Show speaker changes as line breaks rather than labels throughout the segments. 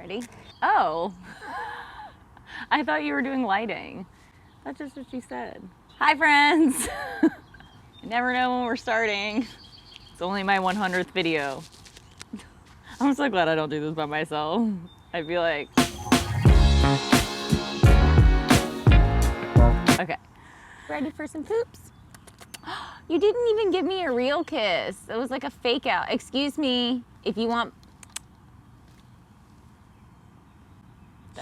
Ready? Oh, I thought you were doing lighting. That's just what you said. Hi, friends. You never know when we're starting. It's only my 100th video. I'm so glad I don't do this by myself. I feel like... Okay. Ready for some poops? You didn't even give me a real kiss. It was like a fake out. Excuse me, if you want...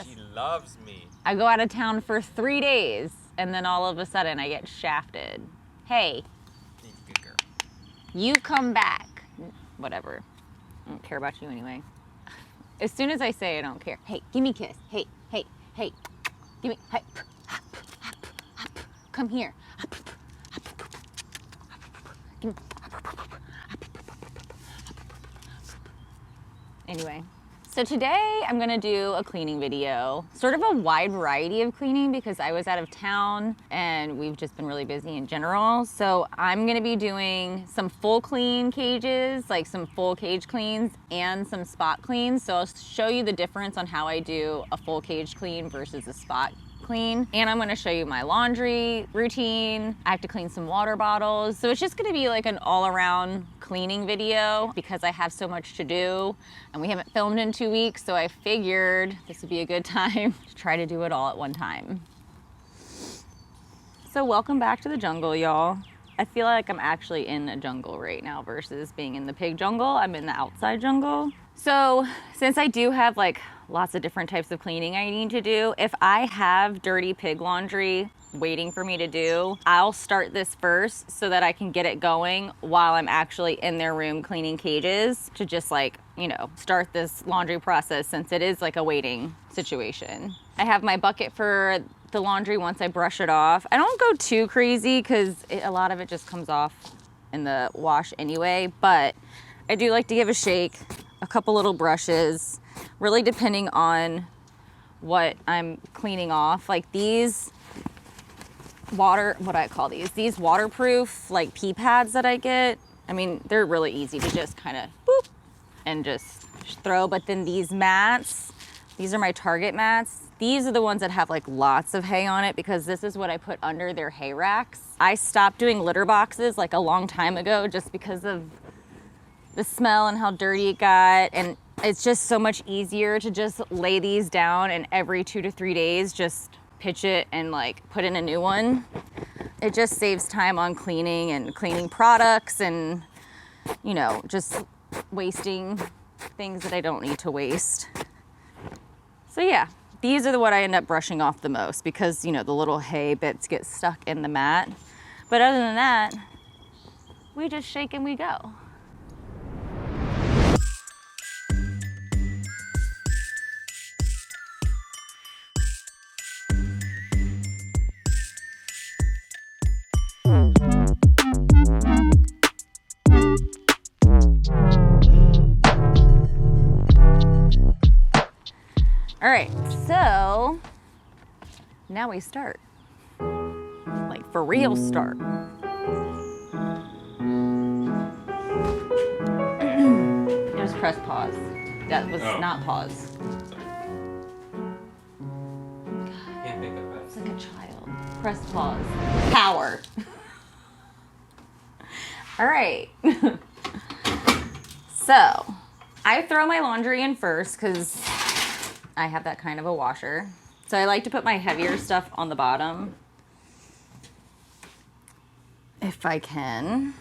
She loves me.
I go out of town for 3 days, and then all of a sudden I get shafted. Hey,
Good girl.
you come back. Whatever. I don't care about you anyway. As soon as I say I don't care. Hey, give me a kiss. Hey, hey, hey. Give me, hey. Come here. Give me. Anyway. So today I'm gonna do a cleaning video, sort of a wide variety of cleaning because I was out of town and we've just been really busy in general. So I'm gonna be doing some full clean cages, like some full cage cleans and some spot cleans. So I'll show you the difference on how I do a full cage clean versus a spot clean. And I'm gonna show you my laundry routine. I have to clean some water bottles. So it's just gonna be like an all-around cleaning video because I have so much to do and we haven't filmed in 2 weeks. So I figured this would be a good time to try to do it all at one time. So welcome back to the jungle, y'all. I feel like I'm actually in a jungle right now versus being in the pig jungle. I'm in the outside jungle. So since I do have like lots of different types of cleaning I need to do, if I have dirty pig laundry waiting for me to do, I'll start this first so that I can get it going while I'm actually in their room cleaning cages to just like, you know, start this laundry process since it is like a waiting situation. I have my bucket for the laundry once I brush it off. I don't go too crazy because a lot of it just comes off in the wash anyway, but I do like to give a shake, a couple little brushes, really depending on what I'm cleaning off. Like these what do I call these? These waterproof like pee pads that I get. I mean, they're really easy to just kind of boop and just throw. But then these mats, these are my Target mats. These are the ones that have like lots of hay on it because this is what I put under their hay racks. I stopped doing litter boxes like a long time ago just because of the smell and how dirty it got. And it's just so much easier to just lay these down and every 2 to 3 days just pitch it and like put in a new one. It just saves time on cleaning and cleaning products and, you know, just wasting things that I don't need to waste. So yeah, these are the what I end up brushing off the most because, you know, the little hay bits get stuck in the mat. But other than that, we just shake and we go. All right, so now we start. Like for real start. Just press pause. That was not pause.
Can't think of
It's like a child. Press pause. Power. All right. So I throw my laundry in first because I have that kind of a washer. So I like to put my heavier stuff on the bottom if I can.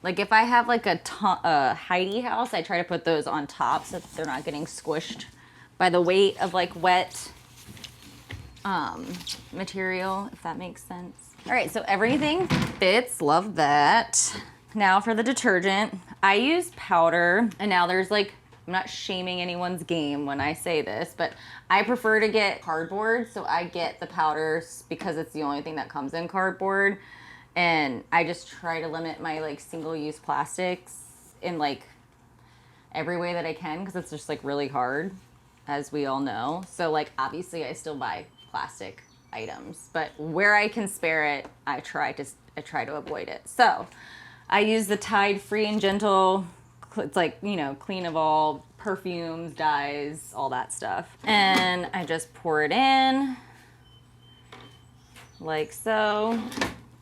Like if I have like a Heidi house, I try to put those on top so that they're not getting squished by the weight of like wet material, if that makes sense. All right, so everything fits, love that. Now for the detergent, I use powder, and now there's like, I'm not shaming anyone's game when I say this, but I prefer to get cardboard, so I get the powders because it's the only thing that comes in cardboard. And I just try to limit my like single-use plastics in like every way that I can because it's just like really hard, as we all know. So like obviously I still buy plastic items, but where I can spare it, I try to avoid it. So I use the Tide Free and Gentle, it's like, you know, clean of all perfumes, dyes, all that stuff. And I just pour it in like so.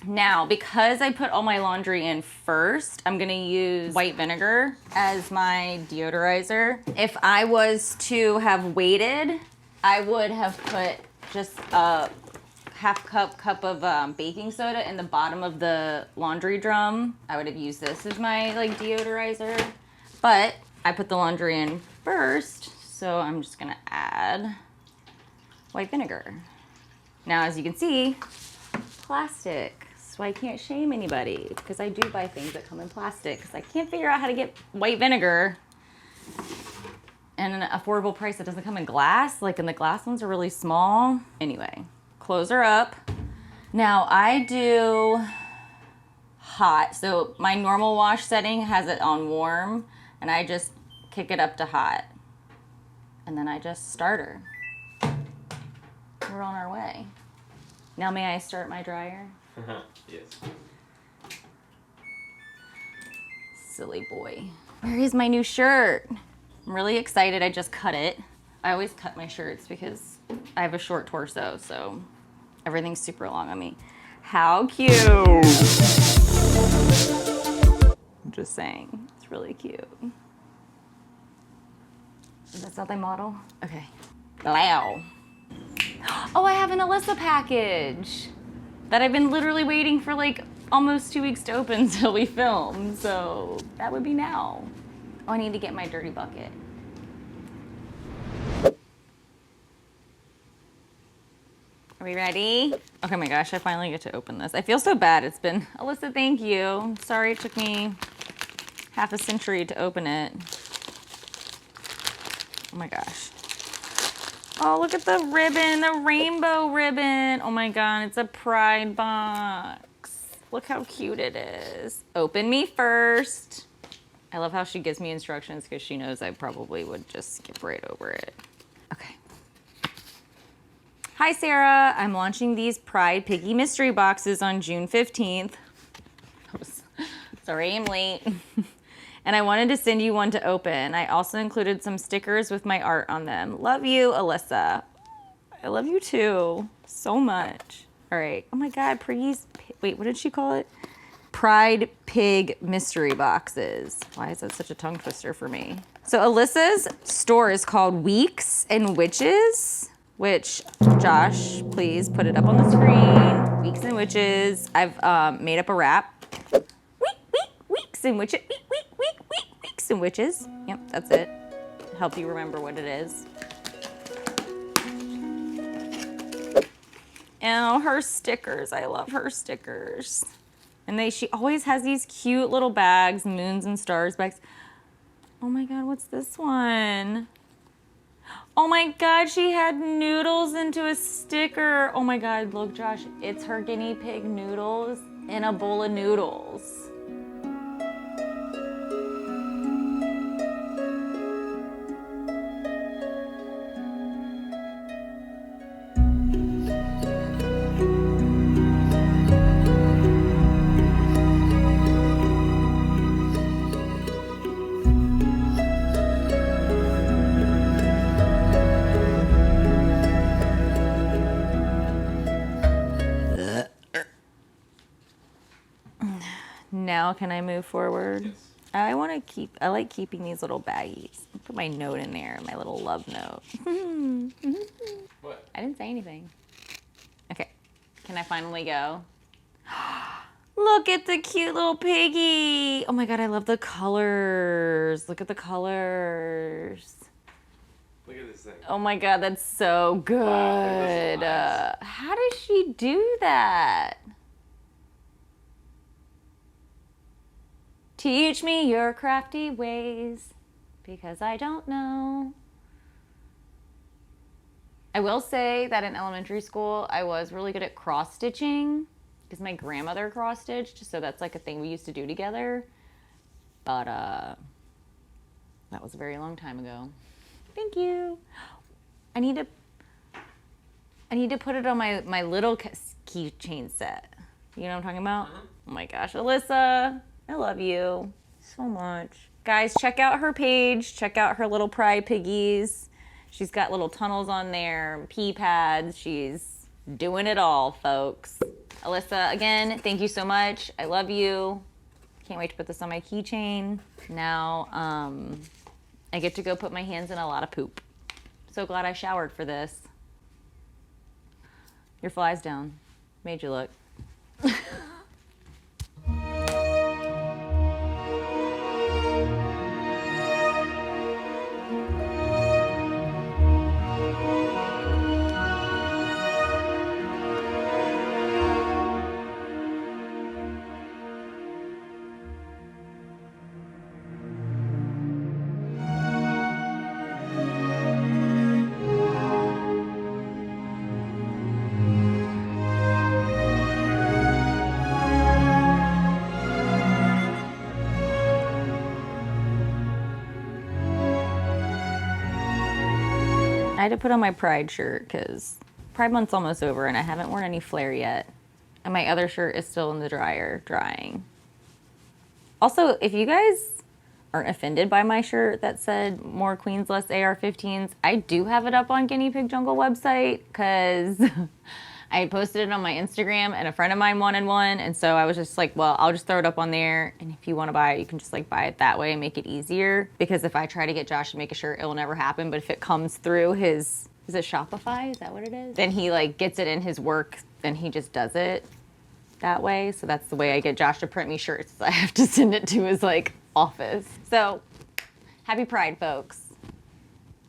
Now, because I put all my laundry in first, I'm gonna use white vinegar as my deodorizer. If I was to have waited, I would have put just a half cup of baking soda in the bottom of the laundry drum. I would have used this as my like deodorizer, but I put the laundry in first, so I'm just gonna add white vinegar. Now, as you can see, plastic, so I can't shame anybody because I do buy things that come in plastic because I can't figure out how to get white vinegar and an affordable price that doesn't come in glass. Like, and the glass ones are really small. Anyway, close her up. Now I do hot. So my normal wash setting has it on warm and I just kick it up to hot. And then I just start her. We're on our way. Now may I start my dryer?
Yes.
Silly boy. Where is my new shirt? I'm really excited. I just cut it. I always cut my shirts because I have a short torso, so everything's super long on me. How cute. I'm just saying, it's really cute. That's not my model? Okay. Wow. Oh, I have an Alyssa package that I've been literally waiting for like almost 2 weeks to open until we film. So that would be now. Oh, I need to get my dirty bucket. Are we ready? Okay, my gosh, I finally get to open this. I feel so bad. It's been, Alyssa, thank you. Sorry it took me half a century to open it. Oh my gosh. Oh, look at the ribbon, the rainbow ribbon. Oh my God, it's a pride box. Look how cute it is. Open me first. I love how she gives me instructions because she knows I probably would just skip right over it. Okay. Hi, Sarah. I'm launching these Pride Piggy mystery boxes on June 15th. Sorry, I'm late. And I wanted to send you one to open. I also included some stickers with my art on them. Love you, Alyssa. I love you too, so much. All right. Oh my God, wait, what did she call it? Pride Pig mystery boxes. Why is that such a tongue twister for me? So Alyssa's store is called Weeks and Witches, which, Josh, please put it up on the screen. Weeks and Witches. I've made up a rap. Weeks and Witches. Weeks and Witches. Yep, that's it. Help you remember what it is. Oh, her stickers. I love her stickers. And she always has these cute little bags, moons and stars bags. Oh my God, what's this one? Oh my God, she had noodles into a sticker. Oh my God, look, Josh, it's her guinea pig noodles in a bowl of noodles. Now can I move forward?
Yes.
I like keeping these little baggies. Put my note in there, my little love note.
What?
I didn't say anything. Okay, can I finally go? Look at the cute little piggy. Oh my God, I love the colors. Look at the colors.
Look at this thing.
Oh my God, that's so good.
Wow, nice.
How does she do that? Teach me your crafty ways, because I don't know. I will say that in elementary school, I was really good at cross stitching because my grandmother cross stitched. So that's like a thing we used to do together. But that was a very long time ago. Thank you. I need to put it on my little keychain set. You know what I'm talking about? Oh my gosh, Alyssa, I love you so much. Guys, check out her page. Check out her little pride piggies. She's got little tunnels on there, pee pads. She's doing it all, folks. Alyssa, again, thank you so much. I love you. Can't wait to put this on my keychain. Now, I get to go put my hands in a lot of poop. So glad I showered for this. Your fly's down. Made you look. I had to put on my Pride shirt because Pride Month's almost over and I haven't worn any flare yet. And my other shirt is still in the dryer drying. Also, if you guys aren't offended by my shirt that said more queens, less AR-15s, I do have it up on Guinea Pig Jungle website because I posted it on my Instagram and a friend of mine wanted one. And so I was just like, well, I'll just throw it up on there. And if you want to buy it, you can just like buy it that way and make it easier. Because if I try to get Josh to make a shirt, it will never happen. But if it comes through his, is it Shopify? Is that what it is? Then he like gets it in his work and he just does it that way. So that's the way I get Josh to print me shirts. I have to send it to his like office. So happy Pride, folks.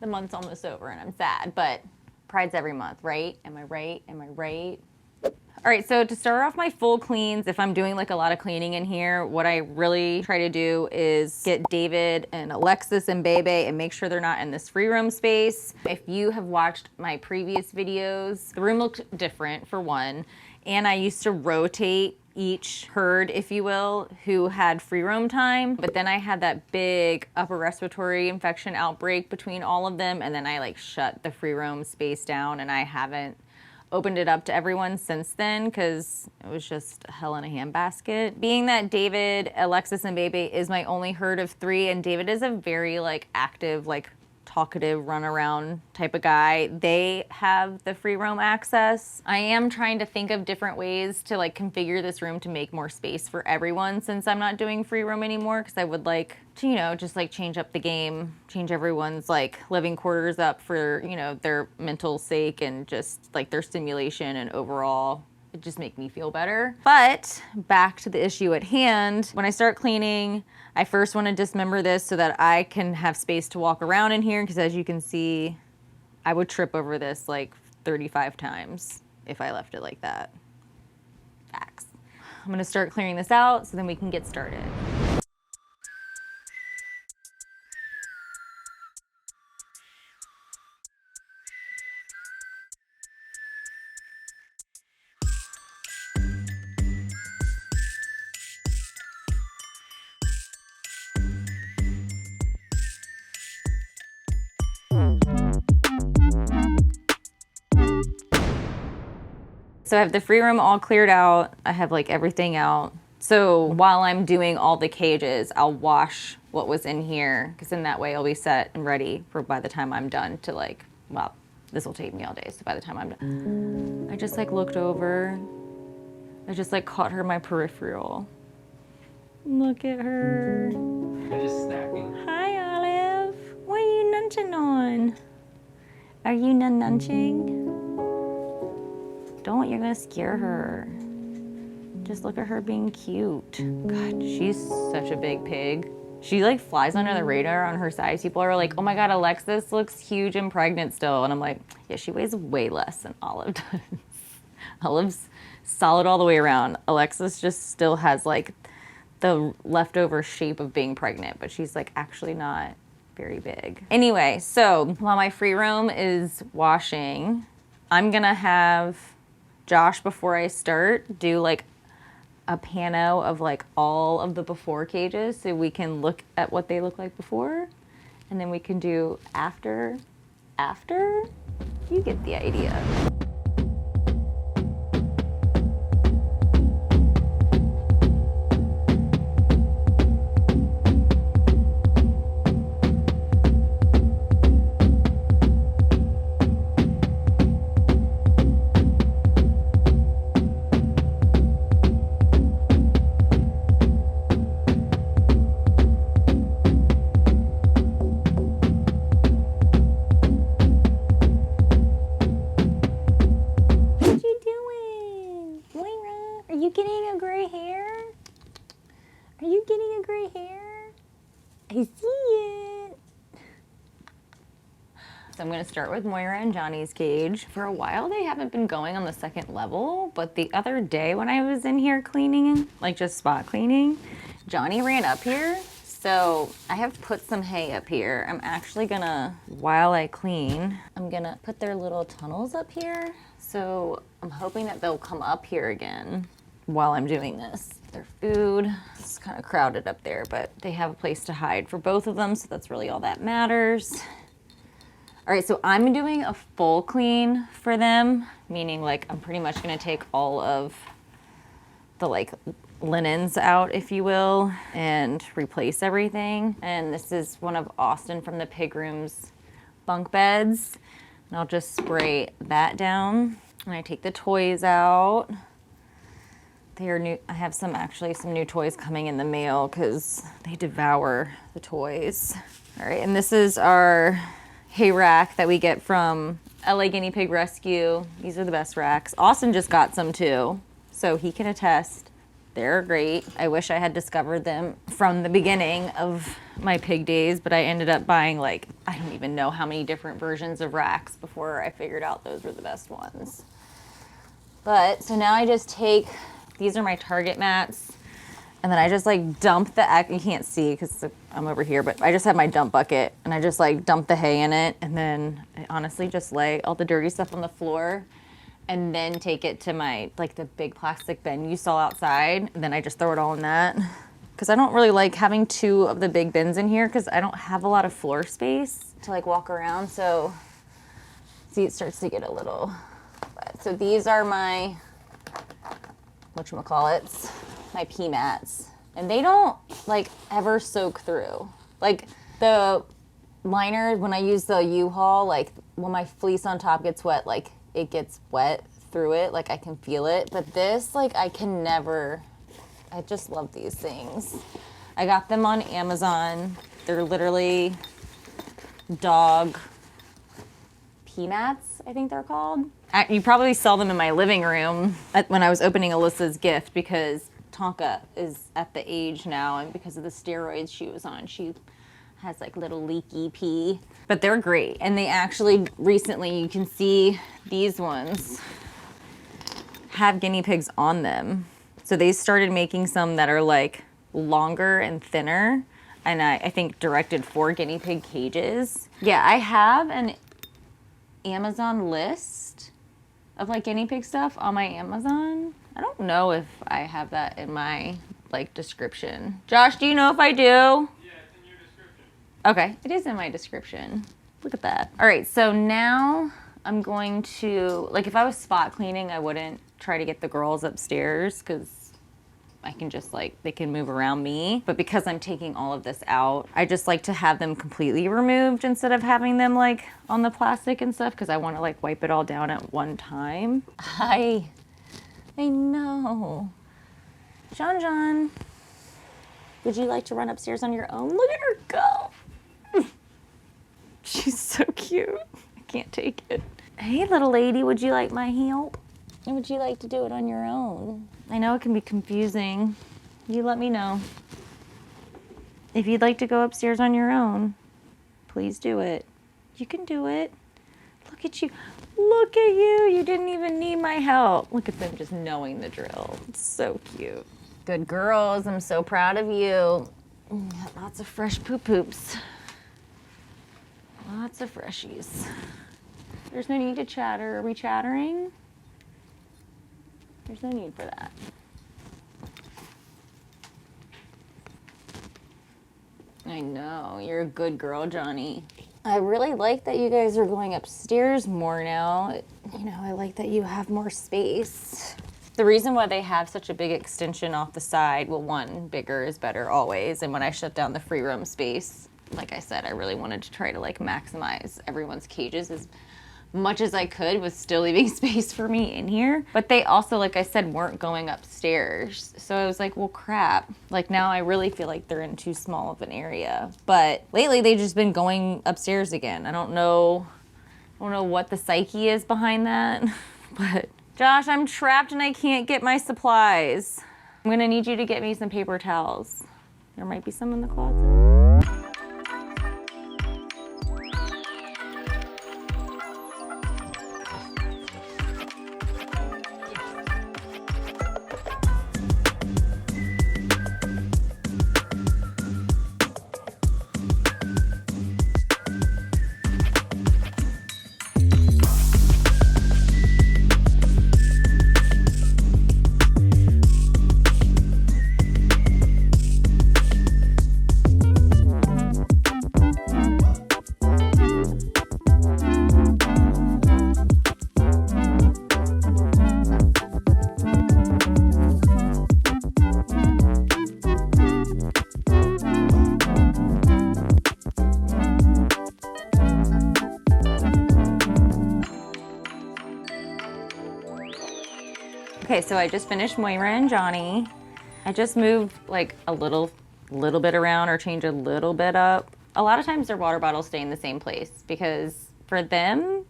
The month's almost over and I'm sad, but Pride's every month, right? Am I right? Am I right? All right, so to start off my full cleans, if I'm doing like a lot of cleaning in here, what I really try to do is get David and Alexis and Bebe and make sure they're not in this free roam space. If you have watched my previous videos, the room looked different for one, and I used to rotate each herd, if you will, who had free roam time. But then I had that big upper respiratory infection outbreak between all of them. And then I like shut the free roam space down and I haven't opened it up to everyone since then because it was just a hell in a handbasket. Being that David, Alexis, and Bebe is my only herd of 3, and David is a very like active, like talkative run around type of guy, they have the free roam access. I am trying to think of different ways to like configure this room to make more space for everyone since I'm not doing free roam anymore, because I would like to, you know, just like change up the game, change everyone's like living quarters up for, you know, their mental sake and just like their stimulation and overall it just make me feel better. But back to the issue at hand, when I start cleaning, I first want to dismember this so that I can have space to walk around in here, because as you can see, I would trip over this like 35 times if I left it like that. Facts. I'm going to start clearing this out so then we can get started. So I have the free room all cleared out. I have like everything out. So while I'm doing all the cages, I'll wash what was in here, because in that way I'll be set and ready for by the time I'm done to like, well, this will take me all day. So by the time I'm done, I just like looked over. I just like caught her in my peripheral. Look at her.
I'm just snacking.
Hi, Olive. What are you nunching on? Are you nunching? Don't, you're gonna scare her. Just look at her being cute. God, she's such a big pig. She like flies under the radar on her size. People are like, oh my God, Alexis looks huge and pregnant still. And I'm like, yeah, she weighs way less than Olive does. Olive's solid all the way around. Alexis just still has like the leftover shape of being pregnant, but she's like actually not very big. Anyway, so while my free roam is washing, I'm gonna have Josh, before I start, do like a pano of like all of the before cages so we can look at what they look like before, and then we can do after. You get the idea. getting a gray hair? Are you getting a gray hair? I see it. So I'm gonna start with Moira and Johnny's cage. For a while, they haven't been going on the second level, but the other day when I was in here cleaning, like just spot cleaning, Johnny ran up here. So I have put some hay up here. I'm actually gonna, while I clean, I'm gonna put their little tunnels up here. So I'm hoping that they'll come up here again while I'm doing this. Their food, it's kind of crowded up there, but they have a place to hide for both of them, so that's really all that matters. All right, so I'm doing a full clean for them, meaning like I'm pretty much gonna take all of the like linens out, if you will, and replace everything. And this is one of Austin from the pig room's bunk beds. And I'll just spray that down. And I take the toys out. They are new. I have some new toys coming in the mail because they devour the toys. All right, and this is our hay rack that we get from LA Guinea Pig Rescue. These are the best racks. Austin just got some too, so he can attest. They're great. I wish I had discovered them from the beginning of my pig days, but I ended up buying like, I don't even know how many different versions of racks before I figured out those were the best ones. But, so now I just take, these are my Target mats, and then I just like dump you can't see because I'm over here, but I just have my dump bucket and I just like dump the hay in it, and then I honestly just lay all the dirty stuff on the floor and then take it to my, like the big plastic bin you saw outside, and then I just throw it all in that. Because I don't really like having two of the big bins in here because I don't have a lot of floor space to like walk around, so see, it starts to get a little wet. So these are my, whatchamacallits, my pea mats. And they don't like ever soak through. Like the liner, when I use the U-Haul, like when my fleece on top gets wet, like it gets wet through it, like I can feel it. But this, like I can never, I just love these things. I got them on Amazon. They're literally dog pea mats, I think they're called. You probably saw them in my living room when I was opening Alyssa's gift, because Tonka is at the age now, and because of the steroids she was on, she has like little leaky pee. But they're great. And they actually recently, you can see these ones have guinea pigs on them. So they started making some that are like longer and thinner, and I think directed for guinea pig cages. Yeah, I have an Amazon list of like guinea pig stuff on my Amazon. I don't know if I have that in my like description. Josh, do you know if I do?
Yeah, it's in your description.
Okay, it is in my description. Look at that. All right, so now I'm going to, like if I was spot cleaning, I wouldn't try to get the girls upstairs because I can just like, they can move around me. But because I'm taking all of this out, I just like to have them completely removed instead of having them like on the plastic and stuff, because I want to like wipe it all down at one time. I know. John, would you like to run upstairs on your own? Look at her go. She's so cute. I can't take it. Hey, little lady, would you like my help? Or would you like to do it on your own? I know it can be confusing. You let me know. If you'd like to go upstairs on your own, please do it. You can do it. Look at you. Look at you. You didn't even need my help. Look at them just knowing the drill. It's so cute. Good girls. I'm so proud of you. Got lots of fresh poops. Lots of freshies. There's no need to chatter. Are we chattering? There's no need for that. I know. You're a good girl, Johnny. I really like that you guys are going upstairs more now. You know, I like that you have more space. The reason why they have such a big extension off the side, well, one, bigger is better always. And when I shut down the free roam space, like I said, I really wanted to try to like maximize everyone's cages as much as I could with still leaving space for me in here. But they also, like I said, weren't going upstairs. So I was like, well, crap. Like now I really feel like they're in too small of an area. But lately they've just been going upstairs again. I don't know what the psyche is behind that, but Josh, I'm trapped and I can't get my supplies. I'm gonna need you to get me some paper towels. There might be some in the closet. Okay, so I just finished Moira and Johnny. I just moved like a little bit around or change a little bit up. A lot of times their water bottles stay in the same place because for them,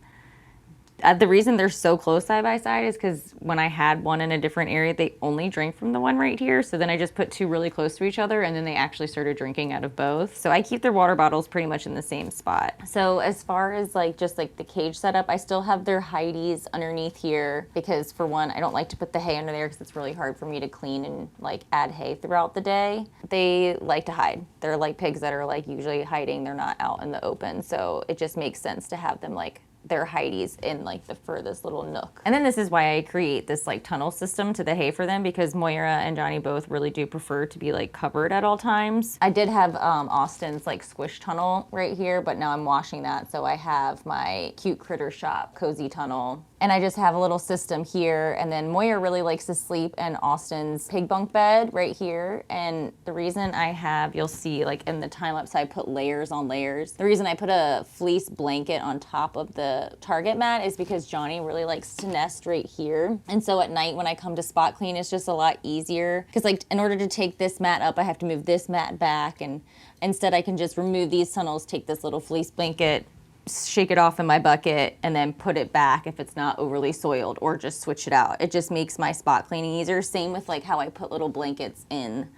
the reason they're so close side by side is because when I had one in a different area, they only drank from the one right here. So then I just put two really close to each other and then they actually started drinking out of both. So I keep their water bottles pretty much in the same spot. So as far as like just like the cage setup, I still have their hideys underneath here because for one, I don't like to put the hay under there because it's really hard for me to clean and like add hay throughout the day. They like to hide. They're like pigs that are like usually hiding. They're not out in the open. So it just makes sense to have them like their hideys in like the furthest little nook. And then this is why I create this like tunnel system to the hay for them because Moira and Johnny both really do prefer to be like covered at all times. I did have Austin's like squish tunnel right here, but now I'm washing that. So I have my cute critter shop cozy tunnel. And I just have a little system here. And then Moira really likes to sleep in Austin's pig bunk bed right here. And the reason I have, you'll see like in the time lapse, I put layers on layers. The reason I put a fleece blanket on top of the target mat is because Johnny really likes to nest right here. And so at night when I come to spot clean, it's just a lot easier. Because like in order to take this mat up, I have to move this mat back. And instead I can just remove these tunnels, take this little fleece blanket, shake it off in my bucket and then put it back if it's not overly soiled or just switch it out. It just makes my spot cleaning easier. Same with like how I put little blankets in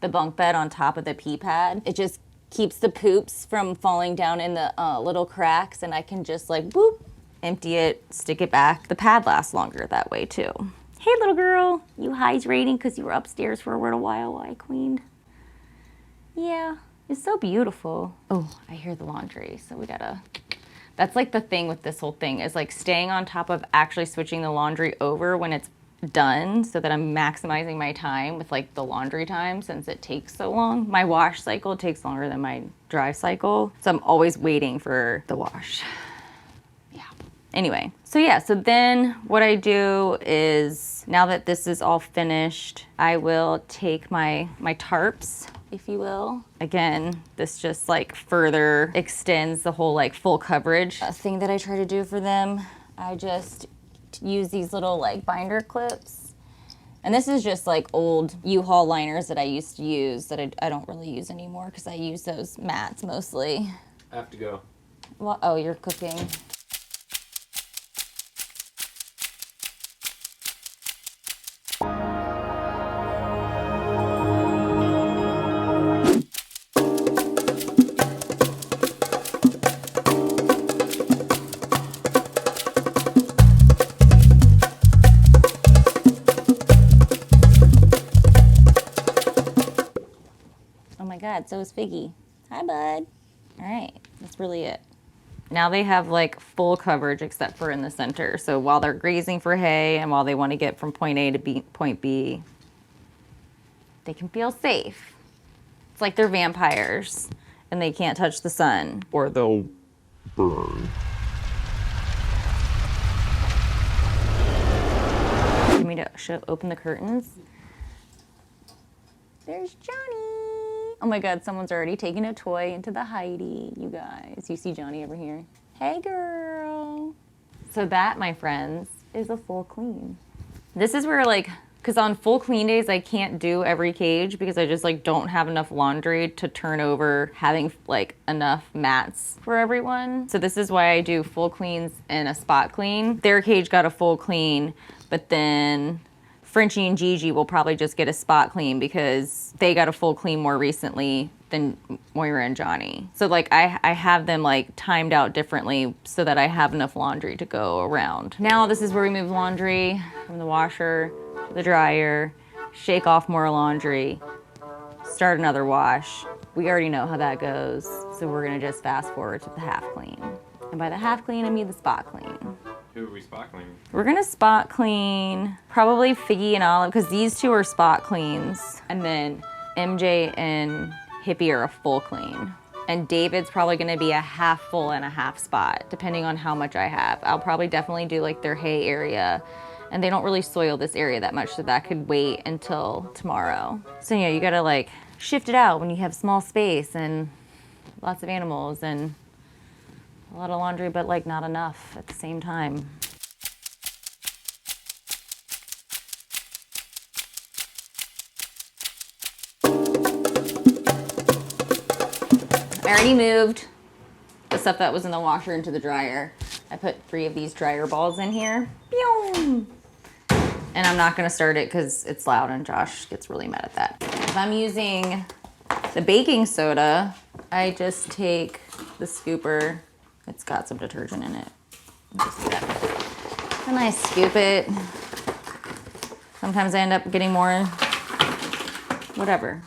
the bunk bed on top of the pee pad. It just keeps the poops from falling down in the little cracks and I can just like boop, empty it, stick it back. The pad lasts longer that way too. Hey little girl, you hydrating because you were upstairs for a little while I cleaned. Yeah. It's so beautiful. Oh, I hear the laundry, so we gotta, that's like the thing with this whole thing is like staying on top of actually switching the laundry over when it's done so that I'm maximizing my time with like the laundry time since it takes so long. My wash cycle takes longer than my dry cycle, so I'm always waiting for the wash. Yeah. Anyway, so yeah, so then what I do is now that this is all finished, I will take my tarps, if you will. Again, this just like further extends the whole like full coverage thing that I try to do for them. I just use these little like binder clips. And this is just like old U-Haul liners that I used to use that I don't really use anymore because I use those mats mostly.
I have to go.
Well, oh, you're cooking. God, so is Figgy. Hi, bud. All right, that's really it. Now they have like full coverage except for in the center. So while they're grazing for hay and while they want to get from point A to point B, they can feel safe. It's like they're vampires and they can't touch the sun.
Or they'll burn.
You want me to open the curtains? There's Johnny. Oh my God, someone's already taking a toy into the Heidi, you guys. You see Johnny over here? Hey girl. So that, my friends, is a full clean. This is where like, cause on full clean days, I can't do every cage because I just like don't have enough laundry to turn over having like enough mats for everyone. So this is why I do full cleans and a spot clean. Their cage got a full clean, But then Frenchie and Gigi will probably just get a spot clean because they got a full clean more recently than Moira and Johnny. So like I have them like timed out differently so that I have enough laundry to go around. Now this is where we move laundry from the washer to the dryer, shake off more laundry, start another wash. We already know how that goes, so we're gonna just fast forward to the half clean. And by the half clean, I mean the spot clean.
Who are we spot cleaning?
We're gonna spot clean probably Figgy and Olive because these two are spot cleans. And then MJ and Hippie are a full clean. And David's probably gonna be a half full and a half spot, depending on how much I have. I'll probably definitely do like their hay area. And they don't really soil this area that much, so that could wait until tomorrow. So yeah, you gotta like shift it out when you have small space and lots of animals and a lot of laundry, but like not enough at the same time. I already moved the stuff that was in the washer into the dryer. I put 3 of these dryer balls in here. Pew! And I'm not gonna start it because it's loud and Josh gets really mad at that. If I'm using the baking soda, I just take the scooper. It's got some detergent in it. Just do that. And I scoop it. Sometimes I end up getting more, whatever.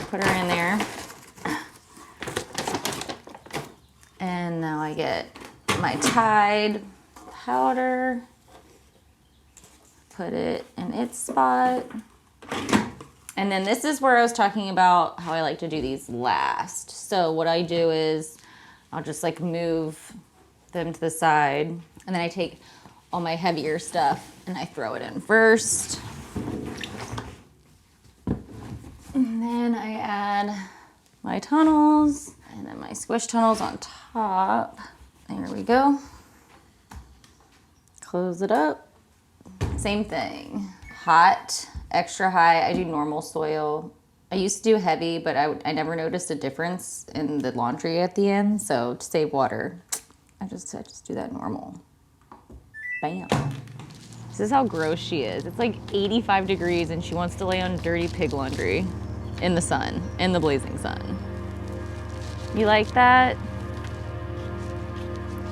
Put her in there. And now I get my Tide powder. Put it in its spot. And then this is where I was talking about how I like to do these last. So what I do is I'll just like move them to the side, and then I take all my heavier stuff and I throw it in first. And then I add my tunnels and then my squish tunnels on top. There we go. Close it up. Same thing. Hot, extra high. I do normal soil. I used to do heavy, but I never noticed a difference in the laundry at the end. So to save water, I just do that normal. Bam. This is how gross she is. It's like 85 degrees and she wants to lay on dirty pig laundry in the sun, in the blazing sun. You like that?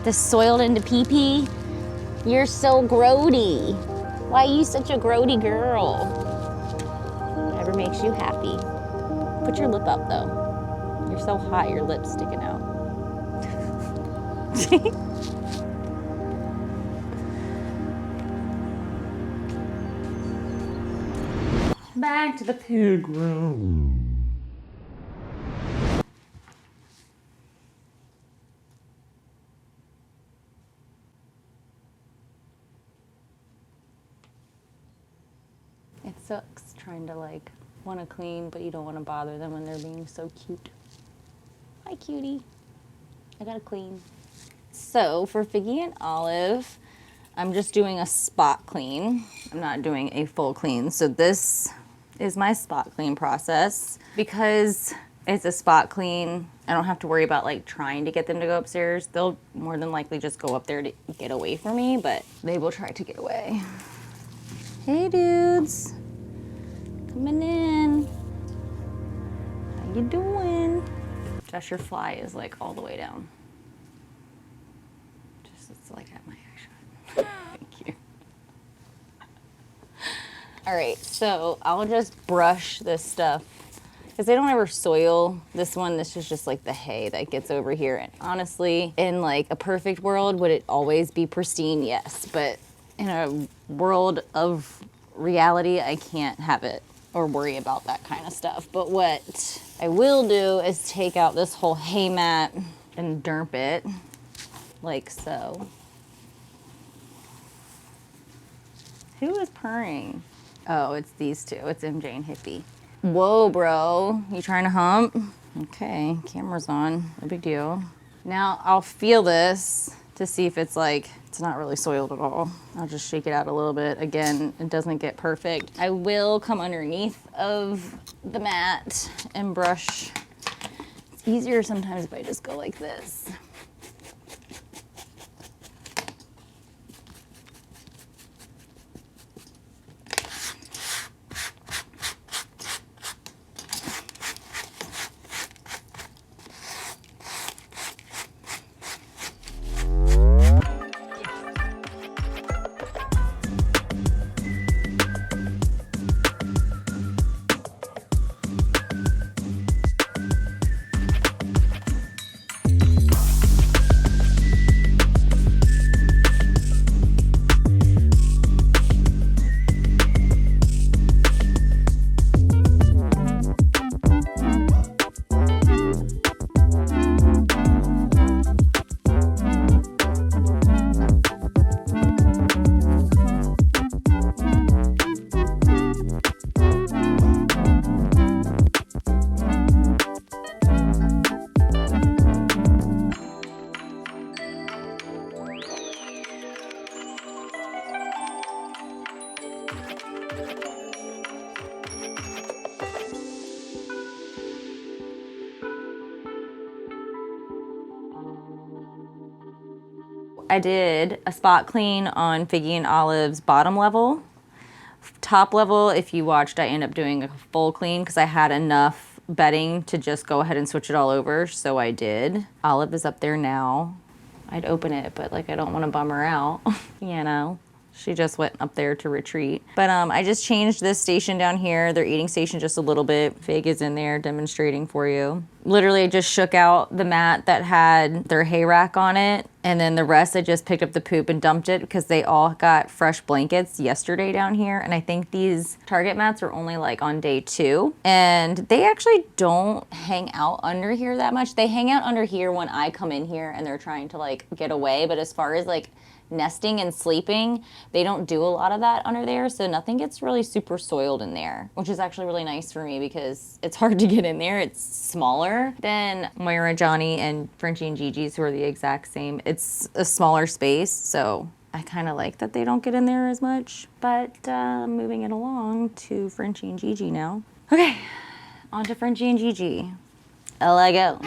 The soiled into pee-pee? You're so grody. Why are you such a grody girl? Whatever makes you happy. Put your lip up though. You're so hot, your lip's sticking out. Back to the pig room. It sucks trying to like want to clean, but you don't want to bother them when they're being so cute. Hi, cutie. I gotta clean. So for Figgy and Olive, I'm just doing a spot clean. I'm not doing a full clean. So this is my spot clean process. Because it's a spot clean, I don't have to worry about like trying to get them to go upstairs. They'll more than likely just go up there to get away from me, but they will try to get away. Hey dudes, coming in. How you doing? Josh, your fly is like all the way down. Just it's like at my eye shot. Thank you. All right, so I'll just brush this stuff because they don't ever soil this one. This is just like the hay that gets over here. And honestly, in like a perfect world, would it always be pristine? Yes, but in a world of reality, I can't have it or worry about that kind of stuff. But what I will do is take out this whole hay mat and derp it like so. Who is purring? Oh, it's these two. It's MJ and Hippie. Whoa, bro. You trying to hump? Okay, camera's on. No big deal. Now I'll feel this to see if it's like, it's not really soiled at all. I'll just shake it out a little bit. Again, it doesn't get perfect. I will come underneath of the mat and brush. It's easier sometimes if I just go like this. I did a spot clean on Figgy and Olive's bottom level. Top level, if you watched, I ended up doing a full clean because I had enough bedding to just go ahead and switch it all over, so I did. Olive is up there now. I'd open it, but like I don't want to bum her out, you know. She just went up there to retreat. But I just changed this station down here, their eating station, just a little bit. Fig is in there demonstrating for you. Literally, I just shook out the mat that had their hay rack on it. And then the rest, I just picked up the poop and dumped it because they all got fresh blankets yesterday down here. And I think these Target mats are only like on day 2. And they actually don't hang out under here that much. They hang out under here when I come in here and they're trying to like get away. But as far as like nesting and sleeping, they don't do a lot of that under there, so nothing gets really super soiled in there, which is actually really nice for me because it's hard to get in there. It's smaller than Moira, Johnny, and Frenchie and Gigi's, who are the exact same. It's a smaller space, so I kind of like that they don't get in there as much. But moving it along to Frenchie and Gigi now. Okay, on to Frenchie and Gigi. Let go.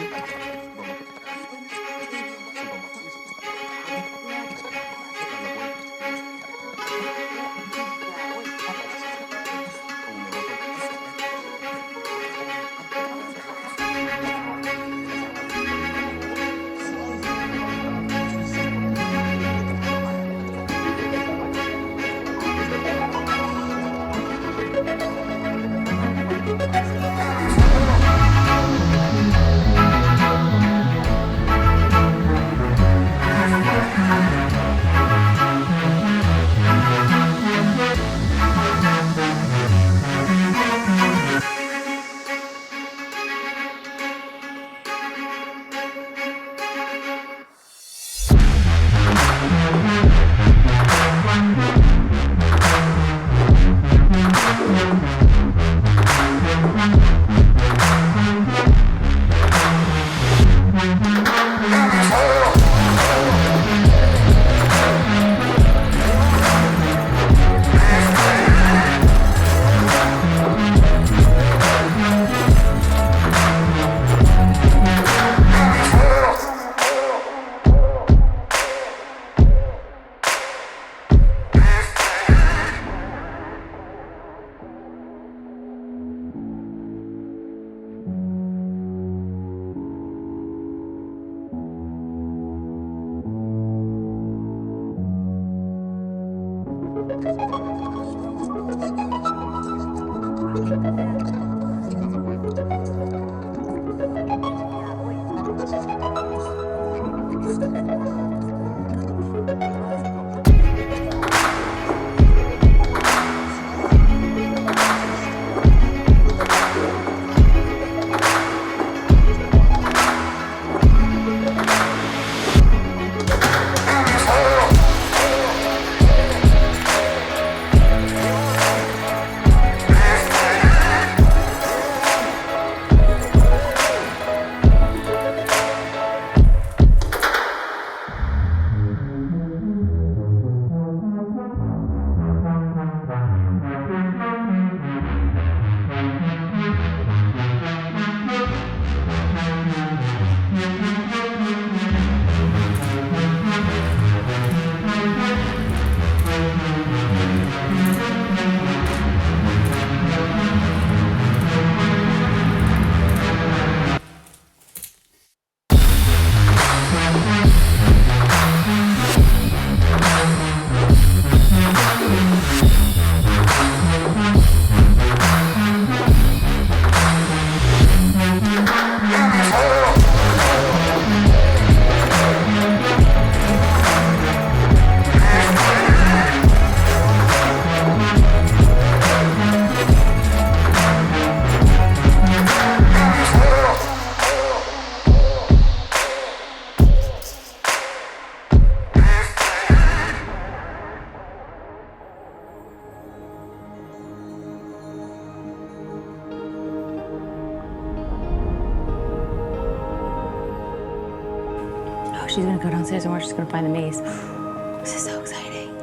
She's gonna go downstairs and we're just gonna find the maze. This is so exciting.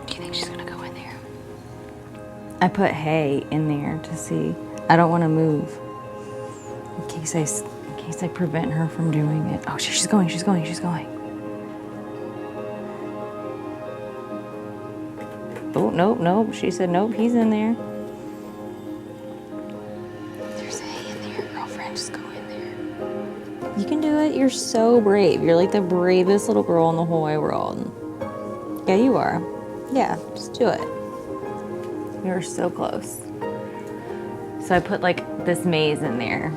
Do you think she's gonna go in there? I put hay in there to see. I don't want to move in case I prevent her from doing it. Oh, she's going. Oh, nope, nope. She said, nope, he's in there. There's hay in there, girlfriend. Just go in there. You can do it. You're so brave. You're like the bravest little girl in the whole wide world. Yeah, you are. Yeah, just do it. You're so close. So I put like this maze in there.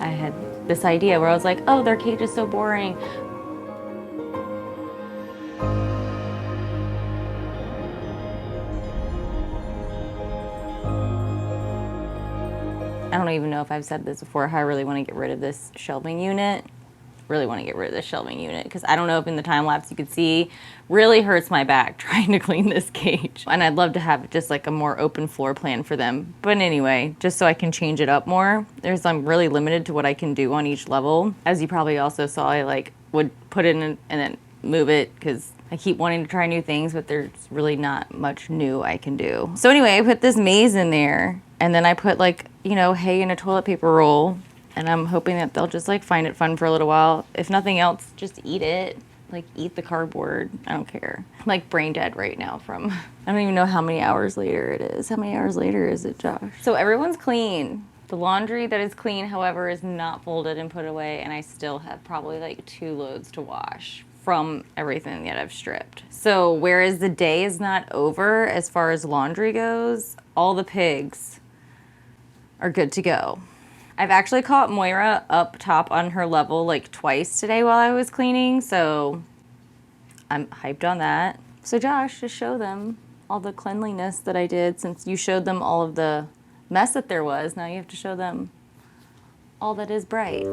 I had this idea where I was like, oh, their cage is so boring. I don't even know if I've said this before, how I really want to get rid of this shelving unit. Really want to get rid of this shelving unit because I don't know if in the time lapse you could see, really hurts my back trying to clean this cage. And I'd love to have just like a more open floor plan for them. But anyway, just so I can change it up more, I'm really limited to what I can do on each level. As you probably also saw, I like would put it in and then move it because I keep wanting to try new things, but there's really not much new I can do. So anyway, I put this maze in there and then I put like, you know, hay in a toilet paper roll. And I'm hoping that they'll just like find it fun for a little while. If nothing else, just eat it. Like eat the cardboard. I don't care. I'm like brain dead right now from, I don't even know how many hours later it is. How many hours later is it, Josh? So everyone's clean. The laundry that is clean, however, is not folded and put away. And I still have probably like 2 loads to wash from everything that I've stripped. So whereas the day is not over as far as laundry goes, all the pigs are good to go. I've actually caught Moira up top on her level like twice today while I was cleaning, so I'm hyped on that. So Josh, just show them all the cleanliness that I did since you showed them all of the mess that there was. Now you have to show them all that is bright.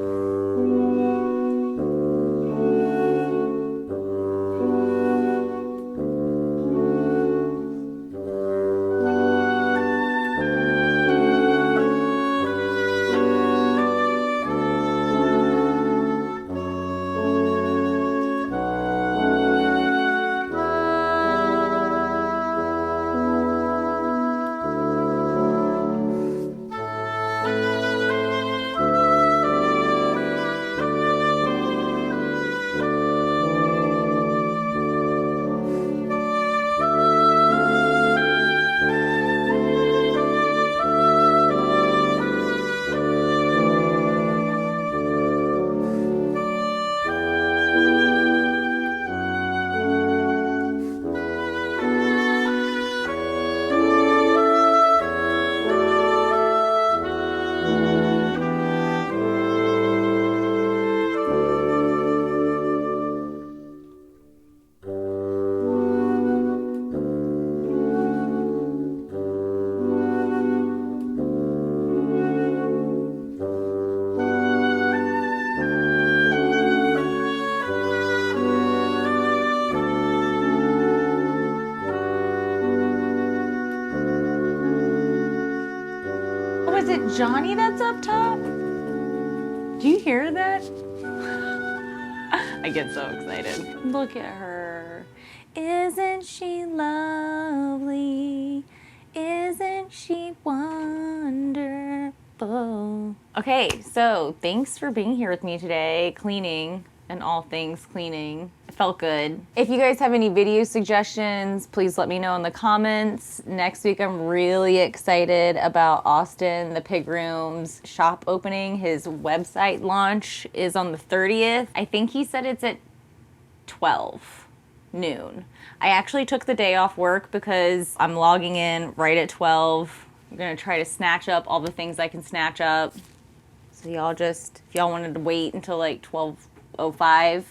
Is it Johnny that's up top? Do you hear that? I get so excited. Look at her. Isn't she lovely? Isn't she wonderful? Okay, so thanks for being here with me today, cleaning and all things cleaning. It felt good. If you guys have any video suggestions, please let me know in the comments. Next week, I'm really excited about Austin, the Pig Room's shop opening. His website launch is on the 30th. I think he said it's at 12 noon. I actually took the day off work because I'm logging in right at 12. I'm gonna try to snatch up all the things I can snatch up. So y'all just, if y'all wanted to wait until like 12:05,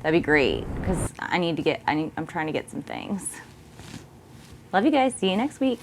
that'd be great because I'm trying to get some things. Love you guys. See you next week.